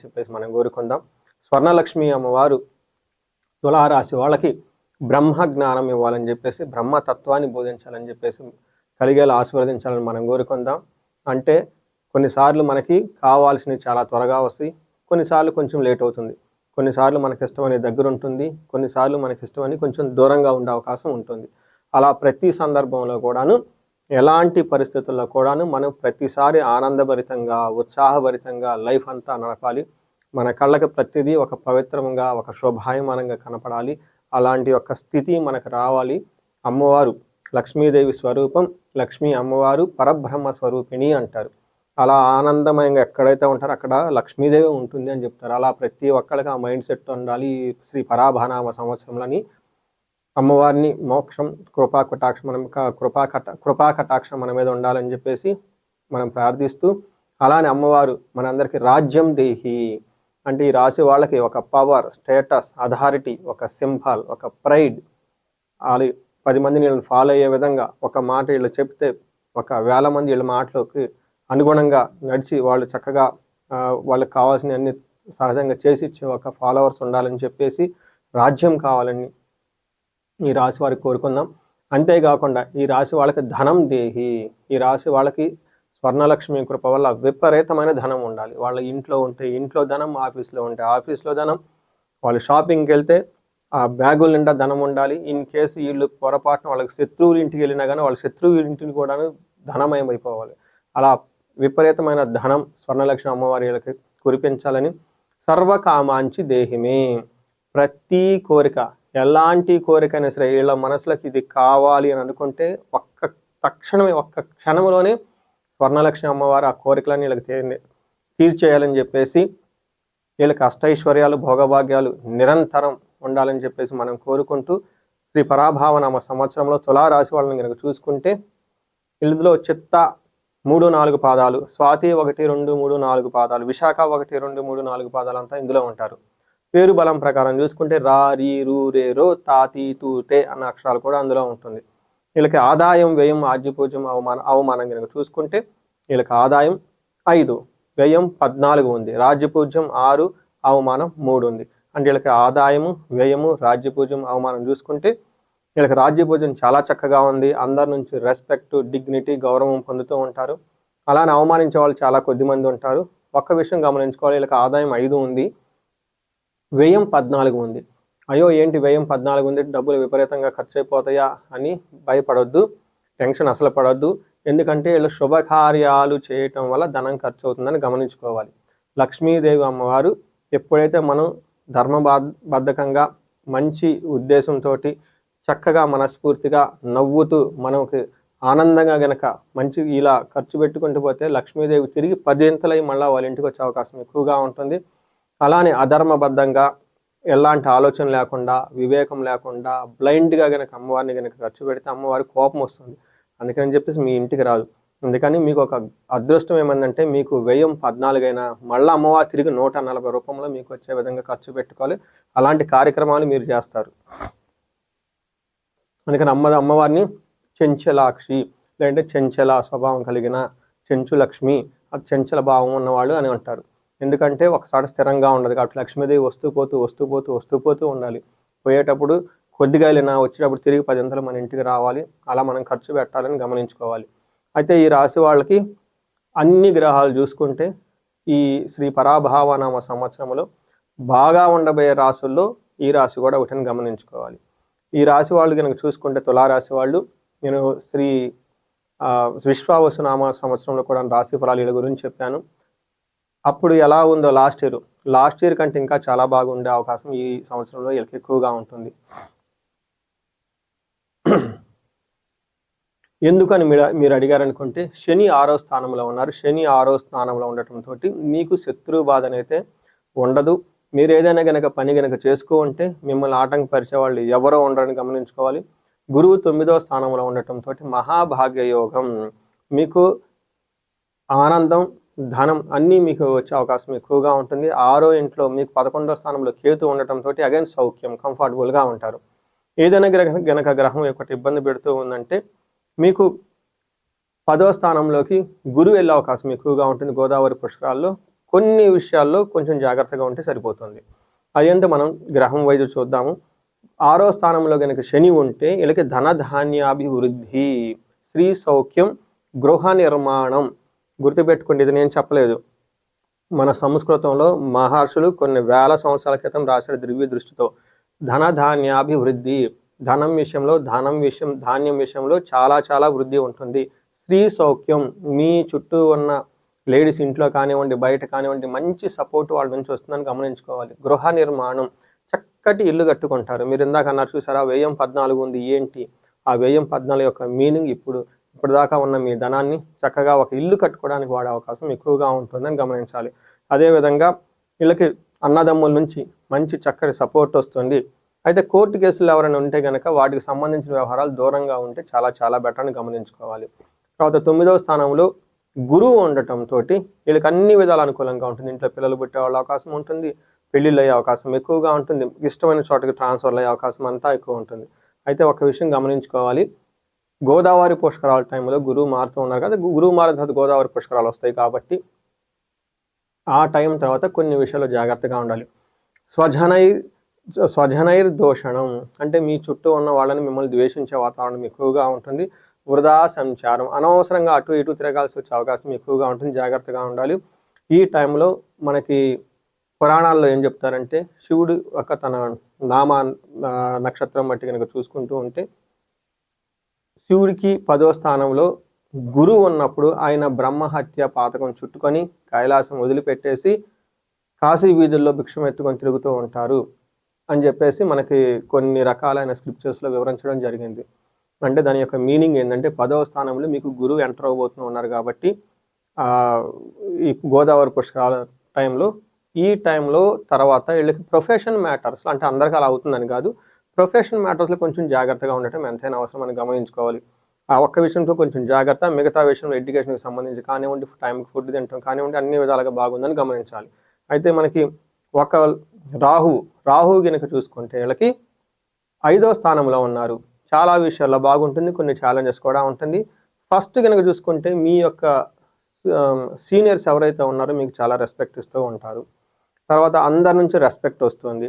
చెప్పేసి మనం కోరుకుందాం. స్వర్ణలక్ష్మి అమ్మవారు తులారాశి వాళ్ళకి బ్రహ్మ జ్ఞానం ఇవ్వాలని చెప్పేసి, బ్రహ్మతత్వాన్ని బోధించాలని చెప్పేసి, కలిగేలా ఆశీర్వదించాలని మనం కోరుకుందాం. అంటే కొన్నిసార్లు మనకి కావాల్సినవి చాలా త్వరగా వస్తాయి, కొన్నిసార్లు కొంచెం లేట్ అవుతుంది, కొన్నిసార్లు మనకి ఇష్టమని దగ్గర ఉంటుంది, కొన్నిసార్లు మనకి ఇష్టమని కొంచెం దూరంగా ఉండే అవకాశం ఉంటుంది. అలా ప్రతి సందర్భంలో కూడాను, ఎలాంటి పరిస్థితుల్లో కూడాను మనం ప్రతిసారి ఆనందభరితంగా, ఉత్సాహభరితంగా లైఫ్ అంతా నడపాలి. మన కళ్ళకి ప్రతిదీ ఒక పవిత్రంగా, ఒక శోభాయమానంగా కనపడాలి. అలాంటి ఒక స్థితి మనకు రావాలి. అమ్మవారు లక్ష్మీదేవి స్వరూపం, లక్ష్మీ అమ్మవారు పరబ్రహ్మ స్వరూపిణి అంటారు. అలా ఆనందమయంగా ఎక్కడైతే ఉంటారో అక్కడ లక్ష్మీదేవి ఉంటుంది అని చెప్తారు. అలా ప్రతి ఒక్కరికి ఆ మైండ్ సెట్ ఉండాలి. శ్రీ పరాభానామ సంవత్సరంలోని అమ్మవారిని మోక్షం, కృపాకటాక్షం కృపాకటాక్షం మన మీద ఉండాలని చెప్పేసి మనం ప్రార్థిస్తూ, అలానే అమ్మవారు మనందరికీ రాజ్యం దేహి అంటే ఈ రాశి వాళ్ళకి ఒక పవర్, స్టేటస్, అథారిటీ, ఒక సింబల్, ఒక ప్రైడ్, అది 10 మందిని వీళ్ళని ఫాలో అయ్యే విధంగా ఒక మాట వీళ్ళు చెప్తే 1,000 మంది వీళ్ళ మాటలోకి అనుగుణంగా నడిచి వాళ్ళు చక్కగా వాళ్ళకి కావాల్సిన అన్ని సహజంగా చేసి ఇచ్చే ఒక ఫాలోవర్స్ ఉండాలని చెప్పేసి, రాజ్యం కావాలని ఈ రాశి వారికి కోరుకుందాం. అంతేకాకుండా ఈ రాశి వాళ్ళకి ధనం దేహి, ఈ రాశి వాళ్ళకి స్వర్ణలక్ష్మి కృప వల్ల విపరీతమైన ధనం ఉండాలి. వాళ్ళ ఇంట్లో ఉంటే ఇంట్లో ధనం, ఆఫీస్లో ఉంటే ఆఫీస్లో ధనం, వాళ్ళు షాపింగ్కి వెళ్తే ఆ బ్యాగుల నిండా ధనం ఉండాలి. ఇన్ కేసు వీళ్ళు పొరపాటున వాళ్ళకి శత్రువుల ఇంటికి వెళ్ళినా కానీ వాళ్ళ శత్రువుల ఇంటిని కూడా ధనమయం అయిపోవాలి. అలా విపరీతమైన ధనం స్వర్ణలక్ష్మి అమ్మవారికి కురిపించాలని, సర్వకామాంచి దేహిమే, ప్రతి కోరిక, ఎలాంటి కోరికైనా సరే వీళ్ళ మనసులకు ఇది కావాలి అని అనుకుంటే తక్షణమే ఒక్క క్షణంలోనే స్వర్ణలక్ష్మి అమ్మవారు ఆ కోరికలన్నీ వీళ్ళకి తీర్చేయాలని చెప్పేసి, వీళ్ళకి అష్టైశ్వర్యాలు, భోగభాగ్యాలు నిరంతరం ఉండాలని చెప్పేసి మనం కోరుకుంటూ, శ్రీ పరాభావనామ సంవత్సరంలో తులారాశి వాళ్ళని కనుక చూసుకుంటే ఇందులో చిత్త 3-4 పాదాలు, స్వాతి 1-2-3-4 పాదాలు, విశాఖ 1-2-3-4 పాదాలు అంతా ఇందులో ఉంటారు. పేరు బలం ప్రకారం చూసుకుంటే రా, రీ, రూ, రే, రో, తాతి, తూ, తే అన్న అక్షరాలు కూడా అందులో ఉంటుంది. వీళ్ళకి ఆదాయం, వ్యయం, ఆజ్యపూజ్యం, అవమానం కనుక చూసుకుంటే వీళ్ళకి ఆదాయం 5, వ్యయం 14 ఉంది, రాజ్యపూజ్యం 6, అవమానం 3 ఉంది. అంటే వీళ్ళకి ఆదాయము, వ్యయము, రాజ్యపూజ్యం, అవమానం చూసుకుంటే వీళ్ళకి రాజ్యపూజ్యం చాలా చక్కగా ఉంది. అందరి నుంచి రెస్పెక్ట్, డిగ్నిటీ, గౌరవం పొందుతూ ఉంటారు. అలానే అవమానించే వాళ్ళు చాలా కొద్ది మంది ఉంటారు. ఒక్క విషయం గమనించుకోవాలి, వీళ్ళకి ఆదాయం 5 ఉంది, వ్యయం 14 ఉంది. అయ్యో ఏంటి వ్యయం 14 ఉంది, డబ్బులు విపరీతంగా ఖర్చు అయిపోతాయా అని భయపడొద్దు, టెన్షన్ అసలు పడొద్దు. ఎందుకంటే వీళ్ళు శుభకార్యాలు చేయటం వల్ల ధనం ఖర్చు అవుతుందని గమనించుకోవాలి. లక్ష్మీదేవి అమ్మవారు ఎప్పుడైతే మనం ధర్మబద్ధకంగా మంచి ఉద్దేశంతో చక్కగా మనస్ఫూర్తిగా నవ్వుతూ మనకి ఆనందంగా గనక మంచి ఇలా ఖర్చు పెట్టుకుంటూ పోతే లక్ష్మీదేవి తిరిగి 10 మళ్ళీ వాళ్ళ ఇంటికి వచ్చే అవకాశం ఎక్కువగా ఉంటుంది. అలానే అధర్మబద్ధంగా ఎలాంటి ఆలోచన లేకుండా, వివేకం లేకుండా బ్లైండ్గా గనక అమ్మవారిని గనక ఖర్చు పెడితే అమ్మవారి కోపం వస్తుంది. అందుకని చెప్పేసి మీ ఇంటికి రాదు. అందుకని మీకు ఒక అదృష్టం ఏమందంటే, మీకు వ్యయం 14 అయినా మళ్ళీ అమ్మవారు తిరిగి 140 రూపంలో మీకు వచ్చే విధంగా ఖర్చు పెట్టుకోవాలి. అలాంటి కార్యక్రమాలు మీరు చేస్తారు. అందుకని అమ్మవారిని చెంచలాక్షి, లేదంటే చెంచల స్వభావం కలిగిన చెంచులక్ష్మి, చెంచల భావం ఉన్నవాళ్ళు అని అంటారు. ఎందుకంటే ఒకసారి స్థిరంగా ఉండదు కాబట్టి లక్ష్మీదేవి వస్తూ పోతూ ఉండాలి. పోయేటప్పుడు కొద్దిగా వెళ్ళినా వచ్చేటప్పుడు తిరిగి 10 మన ఇంటికి రావాలి. అలా మనం ఖర్చు పెట్టాలని గమనించుకోవాలి. అయితే ఈ రాశి వాళ్ళకి అన్ని గ్రహాలు చూసుకుంటే ఈ శ్రీ పరాభావనామ సంవత్సరంలో బాగా ఉండబోయే రాశుల్లో ఈ రాశి కూడా ఒకటిని గమనించుకోవాలి. ఈ రాశి వాళ్ళు కనుక చూసుకుంటే తులారాశి వాళ్ళు, నేను శ్రీ విశ్వావసునామ సంవత్సరంలో కూడా రాశి ఫలాల గురించి చెప్పాను. అప్పుడు ఎలా ఉందో లాస్ట్ ఇయర్ కంటే ఇంకా చాలా బాగుండే అవకాశం ఈ సంవత్సరంలో వీళ్ళకి ఎక్కువగా ఉంటుంది. ఎందుకని మీరు అడిగారనుకుంటే, శని 6వ స్థానంలో ఉన్నారు. శని 6వ స్థానంలో ఉండటంతో మీకు శత్రు బాధ అయితే ఉండదు. మీరు ఏదైనా గనక పని గనక ఉంటే మిమ్మల్ని ఆటంకపరిచే వాళ్ళు ఎవరో ఉండరని గమనించుకోవాలి. గురువు 9వ స్థానంలో ఉండటంతో మహాభాగ్య యోగం, మీకు ఆనందం, ధనం అన్నీ మీకు వచ్చే అవకాశం ఎక్కువగా ఉంటుంది. 6వ ఇంట్లో మీకు 11వ స్థానంలో కేతు ఉండటంతో అగైన్ సౌఖ్యం, కంఫర్టబుల్గా ఉంటారు. ఏదైనా గనక గ్రహం ఒకటి ఇబ్బంది పెడుతూ ఉందంటే మీకు 10వ స్థానంలోకి గురువు వెళ్ళే అవకాశం ఎక్కువగా ఉంటుంది. గోదావరి పుష్కరాల్లో కొన్ని విషయాల్లో కొంచెం జాగ్రత్తగా ఉంటే సరిపోతుంది. అదేంటో మనం గ్రహం వైద్యు చూద్దాము. 6వ స్థానంలో కనుక శని ఉంటే వీళ్ళకి ధనధాన్యాభివృద్ధి, శ్రీ సౌఖ్యం, గృహ నిర్మాణం. గుర్తుపెట్టుకోండి, ఇది నేను చెప్పలేదు. మన సంస్కృతంలో మహర్షులు కొన్ని వేల సంవత్సరాల క్రితం రాశారు దివ్య దృష్టితో. ధనధాన్యాభివృద్ధి, ధనం విషయంలో, ధాన్యం విషయంలో చాలా చాలా వృద్ధి ఉంటుంది. స్త్రీ సౌఖ్యం, మీ చుట్టూ ఉన్న లేడీస్ ఇంట్లో కానివ్వండి, బయట కానివ్వండి, మంచి సపోర్ట్ వాళ్ళ నుంచి వస్తుందని గమనించుకోవాలి. గృహ నిర్మాణం, చక్కటి ఇల్లు కట్టుకుంటారు. మీరు ఇందాక అన్నారు చూసారా, వ్యయం 14 ఉంది. ఏంటి ఆ వ్యయం 14 యొక్క మీనింగ్? ఇప్పటిదాకా ఉన్న మీ ధనాన్ని చక్కగా ఒక ఇల్లు కట్టుకోవడానికి వాడే అవకాశం ఎక్కువగా ఉంటుందని గమనించాలి. అదేవిధంగా వీళ్ళకి అన్నదమ్ముల నుంచి మంచి చక్కటి సపోర్ట్ వస్తుంది. అయితే కోర్టు కేసులు ఎవరైనా ఉంటే కనుక వాటికి సంబంధించిన వ్యవహారాలు దూరంగా ఉంటే చాలా చాలా బెటర్ అని గమనించుకోవాలి. తర్వాత 9వ స్థానంలో గురువు ఉండటంతో వీళ్ళకి అన్ని విధాలు అనుకూలంగా ఉంటుంది. ఇంట్లో పిల్లలు పుట్టే వాళ్ళ అవకాశం ఉంటుంది, పెళ్ళిళ్ళు అయ్యే అవకాశం ఎక్కువగా ఉంటుంది, ఇష్టమైన చోటకి ట్రాన్స్ఫర్లు అయ్యే అవకాశం అంతా ఎక్కువ ఉంటుంది. అయితే ఒక విషయం గమనించుకోవాలి, గోదావరి పుష్కరాల టైంలో గురువు మారుతూ ఉన్నారు కదా, గురువు మారిన తర్వాత గోదావరి పుష్కరాలు వస్తాయి కాబట్టి ఆ టైం తర్వాత కొన్ని విషయాలు జాగ్రత్తగా ఉండాలి. స్వజనైర్ దోషణం అంటే మీ చుట్టూ ఉన్న వాళ్ళని మిమ్మల్ని ద్వేషించే వాతావరణం ఎక్కువగా ఉంటుంది. వృధా సంచారం, అనవసరంగా అటు ఇటు తిరగాల్సి వచ్చే అవకాశం ఎక్కువగా ఉంటుంది. జాగ్రత్తగా ఉండాలి. ఈ టైంలో మనకి పురాణాల్లో ఏం చెప్తారంటే, శివుడు ఒక తన నామ నక్షత్రం బట్టి కనుక చూసుకుంటూ ఉంటే, శివుడికి 10వ స్థానంలో గురువు ఉన్నప్పుడు ఆయన బ్రహ్మహత్య పాతకం చుట్టుకొని కైలాసం వదిలిపెట్టేసి కాశీ వీధుల్లో భిక్షం ఎత్తుకొని తిరుగుతూ ఉంటారు అని చెప్పేసి మనకి కొన్ని రకాలైన స్క్రిప్చర్స్లో వివరించడం జరిగింది. అంటే దాని యొక్క మీనింగ్ ఏంటంటే, 10వ స్థానంలో మీకు గురువు ఎంటర్ అవ్వబోతూ ఉన్నారు కాబట్టి ఈ గోదావరి పుష్కరాల టైంలో, ఈ టైంలో తర్వాత వీళ్ళకి ప్రొఫెషన్ మ్యాటర్స్, అంటే అందరికీ అలా అవుతుందని కాదు, ప్రొఫెషన్ మ్యాటర్స్లో కొంచెం జాగ్రత్తగా ఉండటం ఎంతైనా అవసరం అని గమనించుకోవాలి. ఆ ఒక్క విషయంతో కొంచెం జాగ్రత్త, మిగతా విషయంలో ఎడ్యుకేషన్కి సంబంధించి కానివ్వండి, టైంకి ఫుడ్ తింటాం కానివ్వండి, అన్ని విధాలుగా బాగుందని గమనించాలి. అయితే మనకి ఒక రాహువు కనుక చూసుకుంటే వీళ్ళకి 5వ స్థానంలో ఉన్నారు. చాలా విషయాల్లో బాగుంటుంది, కొన్ని ఛాలెంజెస్ కూడా ఉంటుంది. ఫస్ట్ కనుక చూసుకుంటే మీ యొక్క సీనియర్స్ ఎవరైతే ఉన్నారో మీకు చాలా రెస్పెక్ట్ ఇస్తూ ఉంటారు. తర్వాత అందరి నుంచి రెస్పెక్ట్ వస్తుంది.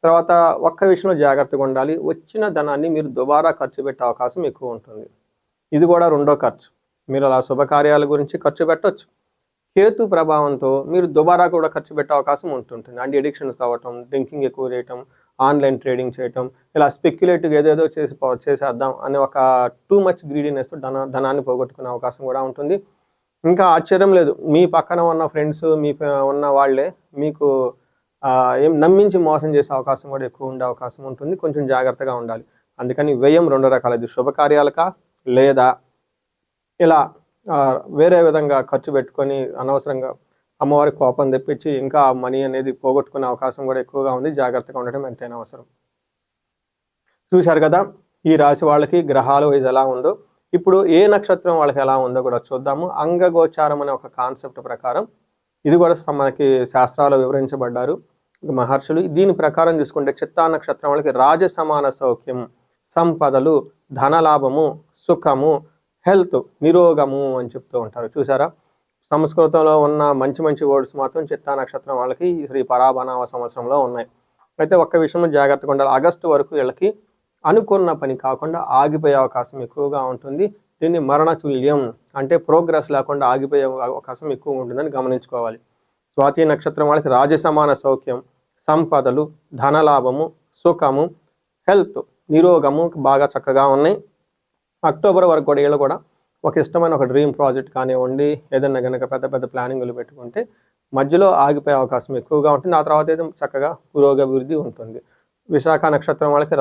తర్వాత ఒక్క విషయంలో జాగ్రత్తగా ఉండాలి, వచ్చిన ధనాన్ని మీరు దుబారా ఖర్చు పెట్టే అవకాశం ఎక్కువ ఉంటుంది. ఇది కూడా రెండో ఖర్చు. మీరు అలా శుభకార్యాల గురించి ఖర్చు పెట్టవచ్చు. కేతు ప్రభావంతో మీరు దుబారా కూడా ఖర్చు పెట్టే అవకాశం ఉంటుంటుంది. అంటే ఎడిక్షన్స్ కావటం, డ్రింకింగ్ ఎక్కువ చేయటం, ఆన్లైన్ ట్రేడింగ్ చేయటం, ఇలా స్పెక్యులేటివ్ ఏదేదో చేసేద్దాం అనే ఒక టూ మచ్ గ్రీడీనెస్తో ధనాన్ని పోగొట్టుకునే అవకాశం కూడా ఉంటుంది. ఇంకా ఆశ్చర్యం లేదు, మీ పక్కన ఉన్న ఫ్రెండ్స్, ఉన్న వాళ్ళే మీకు ఏం నమ్మించి మోసం చేసే అవకాశం కూడా ఎక్కువ ఉండే అవకాశం ఉంటుంది. కొంచెం జాగ్రత్తగా ఉండాలి. అందుకని వ్యయం 2 రకాలది, శుభకార్యాలకా లేదా ఇలా వేరే విధంగా ఖర్చు పెట్టుకొని అనవసరంగా అమ్మవారి కోపం తెప్పించి ఇంకా మనీ అనేది పోగొట్టుకునే అవకాశం కూడా ఎక్కువగా ఉంది. జాగ్రత్తగా ఉండటం ఎంతైనా అవసరం. చూశారు కదా ఈ రాశి వాళ్ళకి గ్రహాలు వైజ్ ఎలా ఉందో. ఇప్పుడు ఏ నక్షత్రం వాళ్ళకి ఎలా ఉందో కూడా చూద్దాము. అంగగోచారం అనే ఒక కాన్సెప్ట్ ప్రకారం ఇది కూడా మనకి శాస్త్రాలు వివరించబడ్డారు మహర్షులు. దీని ప్రకారం చూసుకుంటే చిత్తా నక్షత్రం వాళ్ళకి రాజసమాన సౌఖ్యం, సంపదలు, ధనలాభము, సుఖము, హెల్త్, నిరోగము అని చెప్తూ ఉంటారు. చూసారా, సంస్కృతంలో ఉన్న మంచి మంచి వర్డ్స్ మాత్రం చిత్తా నక్షత్రం వాళ్ళకి శ్రీ పరాభనావ సంవత్సరంలో ఉన్నాయి. అయితే ఒక్క విషయంలో జాగ్రత్తగా ఉండాలి, ఆగస్టు వరకు వీళ్ళకి అనుకున్న పని కాకుండా ఆగిపోయే అవకాశం ఎక్కువగా ఉంటుంది. దీన్ని మరణతుల్యం అంటే ప్రోగ్రెస్ లేకుండా ఆగిపోయే అవకాశం ఎక్కువ ఉంటుందని గమనించుకోవాలి. స్వాతి నక్షత్రం వాళ్ళకి రాజసమాన సౌఖ్యం, సంపదలు, ధనలాభము, సుఖము, హెల్త్, నిరోగము బాగా చక్కగా ఉన్నాయి. అక్టోబర్ వరకు కూడా వీళ్ళు కూడా ఒక ఇష్టమైన ఒక డ్రీమ్ ప్రాజెక్ట్ కానివ్వండి, ఏదన్నా కనుక పెద్ద పెద్ద ప్లానింగ్లు పెట్టుకుంటే మధ్యలో ఆగిపోయే అవకాశం ఎక్కువగా ఉంటుంది. ఆ తర్వాత అయితే చక్కగా పురోగభివృద్ధి ఉంటుంది. విశాఖ నక్షత్రం వాళ్ళకి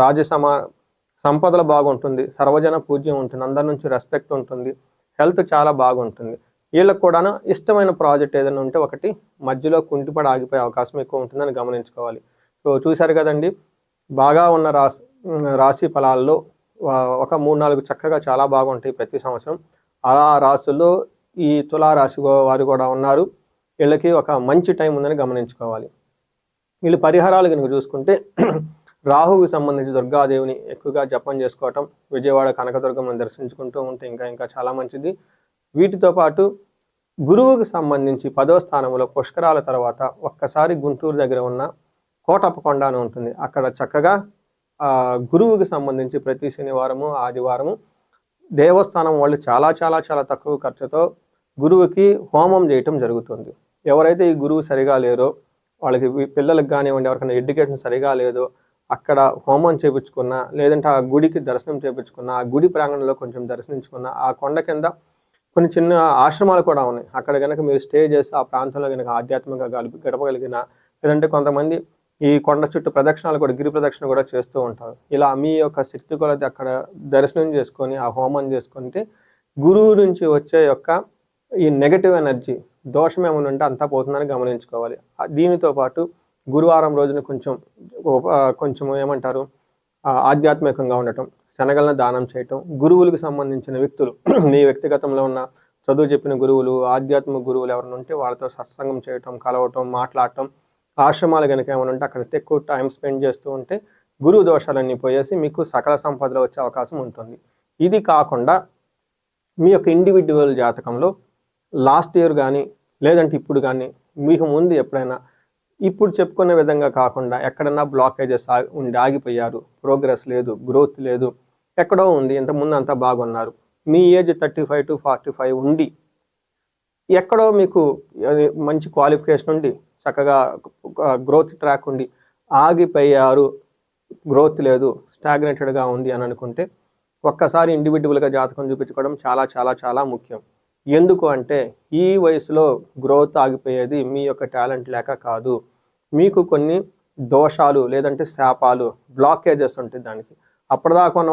సంపదలు బాగుంటుంది, సర్వజన పూజ్యం ఉంటుంది, అందరి నుంచి రెస్పెక్ట్ ఉంటుంది, హెల్త్ చాలా బాగుంటుంది. వీళ్ళకు కూడా ఇష్టమైన ప్రాజెక్ట్ ఏదైనా ఉంటే ఒకటి మధ్యలో కుంటిపడి ఆగిపోయే అవకాశం ఎక్కువ ఉంటుందని గమనించుకోవాలి. సో చూశారు కదండి, బాగా ఉన్న రాశి ఫలాల్లో ఒక 3-4 చక్కగా చాలా బాగుంటాయి ప్రతి సంవత్సరం. అలా రాశుల్లో ఈ తులారాశి వారు కూడా ఉన్నారు. వీళ్ళకి ఒక మంచి టైం ఉందని గమనించుకోవాలి. వీళ్ళు పరిహారాలు కనుక చూసుకుంటే రాహువుకి సంబంధించి దుర్గాదేవిని ఎక్కువగా జపం చేసుకోవటం, విజయవాడ కనకదుర్గమ్మని దర్శించుకుంటూ ఉంటే ఇంకా చాలా మంచిది. వీటితో పాటు గురువుకి సంబంధించి 10వ స్థానంలో పుష్కరాల తర్వాత ఒక్కసారి గుంటూరు దగ్గర ఉన్న కోటప్పకొండ అని ఉంటుంది. అక్కడ చక్కగా గురువుకి సంబంధించి ప్రతి శనివారము ఆదివారము దేవస్థానం వాళ్ళు చాలా చాలా చాలా తక్కువ ఖర్చుతో గురువుకి హోమం చేయటం జరుగుతుంది. ఎవరైతే ఈ గురువు సరిగా లేరో, వాళ్ళకి పిల్లలకు కానివ్వండి, ఎవరికైనా ఎడ్యుకేషన్ సరిగా లేదో అక్కడ హోమం చేయించుకున్నా, లేదంటే ఆ గుడికి దర్శనం చేయించుకున్నా, ఆ గుడి ప్రాంగణంలో కొంచెం దర్శించుకున్నా, ఆ కొండ కింద కొన్ని చిన్న ఆశ్రమాలు కూడా ఉన్నాయి. అక్కడ కనుక మీరు స్టే చేసి ఆ ప్రాంతంలో కనుక ఆధ్యాత్మికంగా గడపగలిగిన, లేదంటే కొంతమంది ఈ కొండ చుట్టూ ప్రదక్షిణాలు కూడా, గిరి ప్రదక్షిణ కూడా చేస్తూ ఉంటారు. ఇలా మీ యొక్క శక్తి కొలది అక్కడ దర్శనం చేసుకొని ఆ హోమం చేసుకుంటే గురువు నుంచి వచ్చే యొక్క ఈ నెగటివ్ ఎనర్జీ దోషం ఏమైనా ఉంటే అంతా పోతుందని గమనించుకోవాలి. దీనితో పాటు గురువారం రోజున కొంచెం ఏమంటారు, ఆధ్యాత్మికంగా ఉండటం, శనగలను దానం చేయటం, గురువులకు సంబంధించిన వ్యక్తులు మీ వ్యక్తిగతంలో ఉన్న చదువు చెప్పిన గురువులు, ఆధ్యాత్మిక గురువులు ఎవరైనా ఉంటే వాళ్ళతో సత్సంగం చేయటం, కలవటం, మాట్లాడటం, ఆశ్రమాలు కనుక ఏమైనా ఉంటే అక్కడ ఎక్కువ టైం స్పెండ్ చేస్తూ ఉంటే గురువు దోషాలన్నీ పోయేసి మీకు సకల సంపదలు వచ్చే అవకాశం ఉంటుంది. ఇది కాకుండా మీ యొక్క ఇండివిజువల్ జాతకంలో లాస్ట్ ఇయర్ కానీ, లేదంటే ఇప్పుడు కానీ, మీకు ముందు ఎప్పుడైనా ఇప్పుడు చెప్పుకునే విధంగా కాకుండా ఎక్కడన్నా బ్లాకేజెస్ ఉండి ఆగిపోయారు, ప్రోగ్రెస్ లేదు, గ్రోత్ లేదు, ఎక్కడో ఉంది, ఇంతకుముందు అంతా బాగున్నారు, మీ ఏజ్ 35 to 45 ఉండి ఎక్కడో మీకు మంచి క్వాలిఫికేషన్ ఉండి చక్కగా గ్రోత్ ట్రాక్ ఉండి ఆగిపోయారు, గ్రోత్ లేదు, స్టాగ్నేటెడ్గా ఉంది అని అనుకుంటే ఒక్కసారి ఇండివిజువల్గా జాతకం చూపించుకోవడం చాలా చాలా చాలా ముఖ్యం. ఎందుకు అంటే ఈ వయసులో గ్రోత్ ఆగిపోయేది మీ యొక్క టాలెంట్ లేక కాదు, మీకు కొన్ని దోషాలు లేదంటే శాపాలు, బ్లాకేజెస్ ఉంటాయి దానికి. అప్పటిదాకా ఉన్న